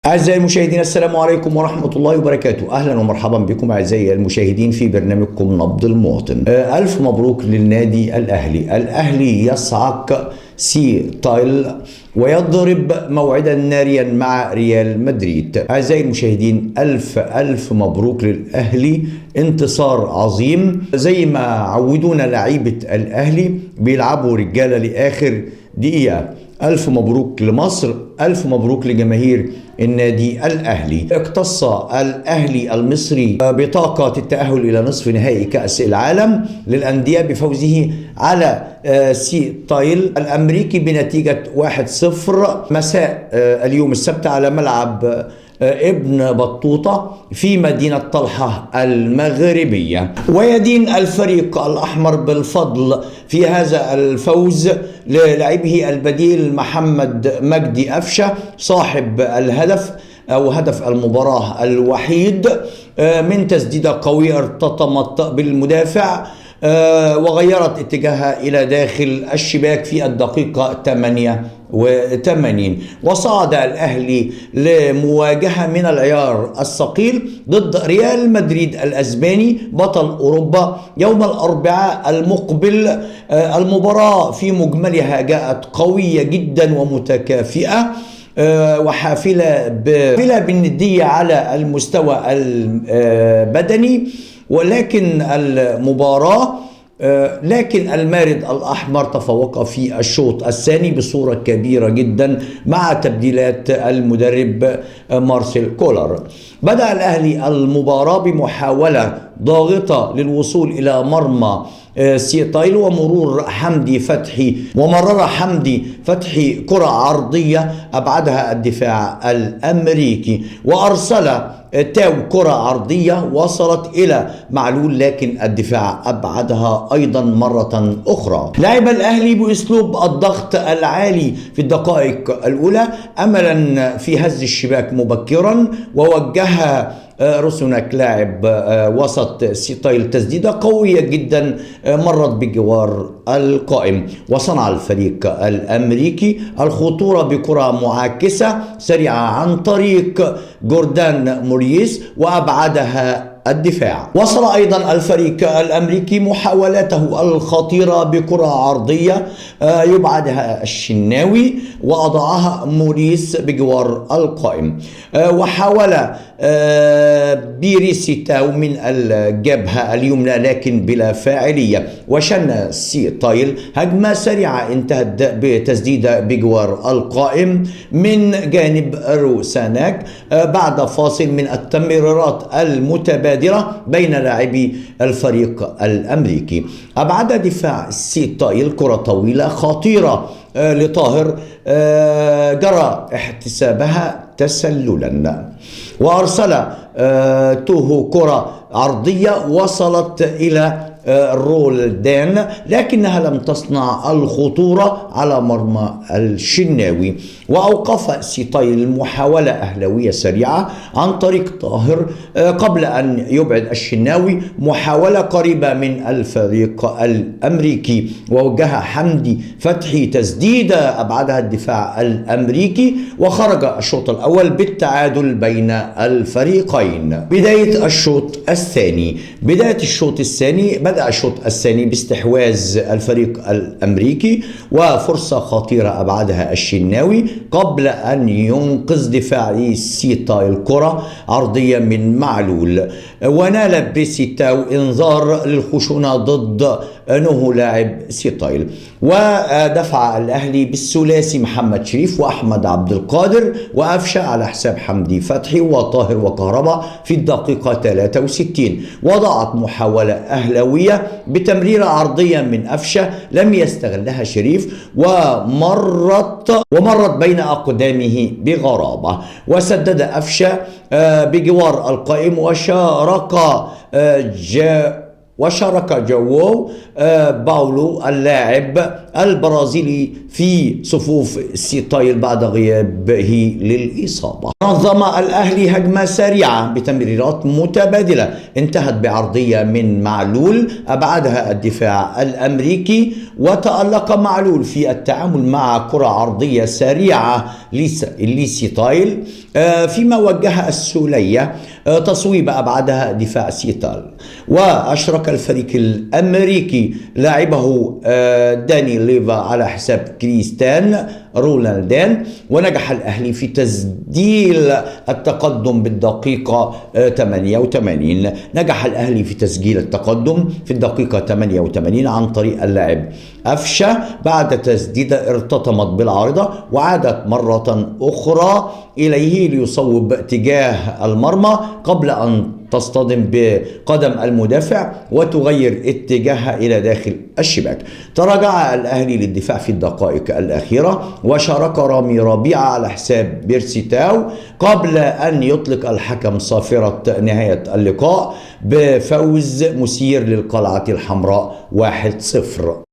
أعزائي المشاهدين، السلام عليكم ورحمة الله وبركاته. أهلا ومرحبا بكم أعزائي المشاهدين في برنامجكم نبض المواطن. ألف مبروك للنادي الأهلي. الأهلي يصعق سي تايل ويضرب موعدا ناريا مع ريال مدريد. أعزائي المشاهدين، ألف مبروك للأهلي، انتصار عظيم زي ما عودونا لعيبة الأهلي بيلعبوا رجالة لآخر دقيقة. ألف مبروك لمصر، ألف مبروك لجماهير النادي الأهلي. اقتص الأهلي المصري بطاقة التأهل إلى نصف نهائي كأس العالم للأندية بفوزه على سي تايل الأمريكي بنتيجة 1-0 مساء اليوم السبت على ملعب ابن بطوطة في مدينة طلحة المغربية. ويدين الفريق الأحمر بالفضل في هذا الفوز للاعبه البديل محمد مجدي أفشة صاحب الهدف أو هدف المباراة الوحيد من تسديدة قوية ارتطمت بالمدافع وغيرت اتجاهها إلى داخل الشباك في الدقيقة 88. وصعد الأهلي لمواجهة من العيار الثقيل ضد ريال مدريد الأسباني بطل أوروبا يوم الأربعاء المقبل. المباراة في مجملها جاءت قوية جدا ومتكافئة وحافلة بالندية على المستوى البدني، ولكن لكن المارد الأحمر تفوق في الشوط الثاني بصورة كبيرة جدا مع تبديلات المدرب مارسيل كولر. بدأ الأهلي المباراة بمحاولة ضاغطة للوصول إلى مرمى سي تايل ومرور حمدي فتحي كرة عرضية أبعدها الدفاع الأمريكي، وأرسل تاو كرة عرضية وصلت إلى معلول لكن الدفاع أبعدها أيضا مرة أخرى. لعب الأهلي بأسلوب الضغط العالي في الدقائق الأولى أملا في هز الشباك مبكرا، ووجه روسوناك لاعب وسط سي تايل تسديدة قوية جدا مرت بجوار القائم، وصنع الفريق الأمريكي الخطورة بكرة معاكسة سريعة عن طريق جوردان موريس وأبعدها الدفاع. وصل أيضا الفريق الأمريكي محاولاته الخطيرة بكرة عرضية يبعدها الشناوي وأضعها موريس بجوار القائم، وحاول بيريسيتاو من الجبهة اليمنى لكن بلا فاعلية، وشن سي تايل هجمة سريعة انتهت بتسديدة بجوار القائم من جانب روساناك بعد فاصل من التمريرات المتبادلة بين لاعبي الفريق الأمريكي. أبعد دفاع سي تايل كرة طويلة خطيرة لطاهر جرى احتسابها تسللا، وأرسل توهو كرة عرضية وصلت إلى رولدان لكنها لم تصنع الخطورة على مرمى الشناوي، وأوقف سي تايل المحاولة أهلاوية سريعة عن طريق طاهر قبل أن يبعد الشناوي محاولة قريبة من الفريق الأمريكي، ووجه حمدي فتحي تسديدة أبعدها الدفاع الأمريكي، وخرج الشوط الأول بالتعادل بين الفريقين. بداية الشوط الثاني بدأ الشوط الثاني باستحواذ الفريق الأمريكي وفرصة خطيرة أبعدها الشناوي قبل أن ينقذ دفاعي سي تايل كرة عرضية من معلول، ونال بريسيتاو إنذار للخشونة ضد أنه لاعب سي تايل. ودفع الأهلي بالثلاثي محمد شريف وأحمد عبد القادر وأفشة على حساب حمدي فتحي وطاهر وكهربا في الدقيقة 63. وضعت محاولة أهلاوية بتمريرة عرضية من أفشة لم يستغلها شريف ومرت بين أقدامه بغرابة، وسدد أفشة بجوار القائم وشارك جو باولو اللاعب البرازيلي في صفوف سيتايل بعد غيابه للإصابة. نظم الأهلي هجمة سريعة بتمريرات متبادلة انتهت بعرضية من معلول أبعدها الدفاع الأمريكي، وتألق معلول في التعامل مع كرة عرضية سريعة لسيتايل فيما وجه السولية تصويب أبعدها دفاع سيتال. وأشرك الفريق الأمريكي لاعبه داني ليفا على حساب كريستيان رونالدين، ونجح الأهلي في تسجيل التقدم بالدقيقة 88. نجح الأهلي في تسجيل التقدم في الدقيقة 88 عن طريق اللاعب أفشة بعد تسديدة ارتطمت بالعارضة وعادت مرة أخرى إليه ليصوب تجاه المرمى قبل أن تصطدم بقدم المدافع وتغير اتجاهها إلى داخل الشباك. تراجع الأهلي للدفاع في الدقائق الأخيرة، وشارك رامي ربيعة على حساب بيرسيتاو قبل أن يطلق الحكم صافرة نهاية اللقاء بفوز مثير للقلعة الحمراء 1-0.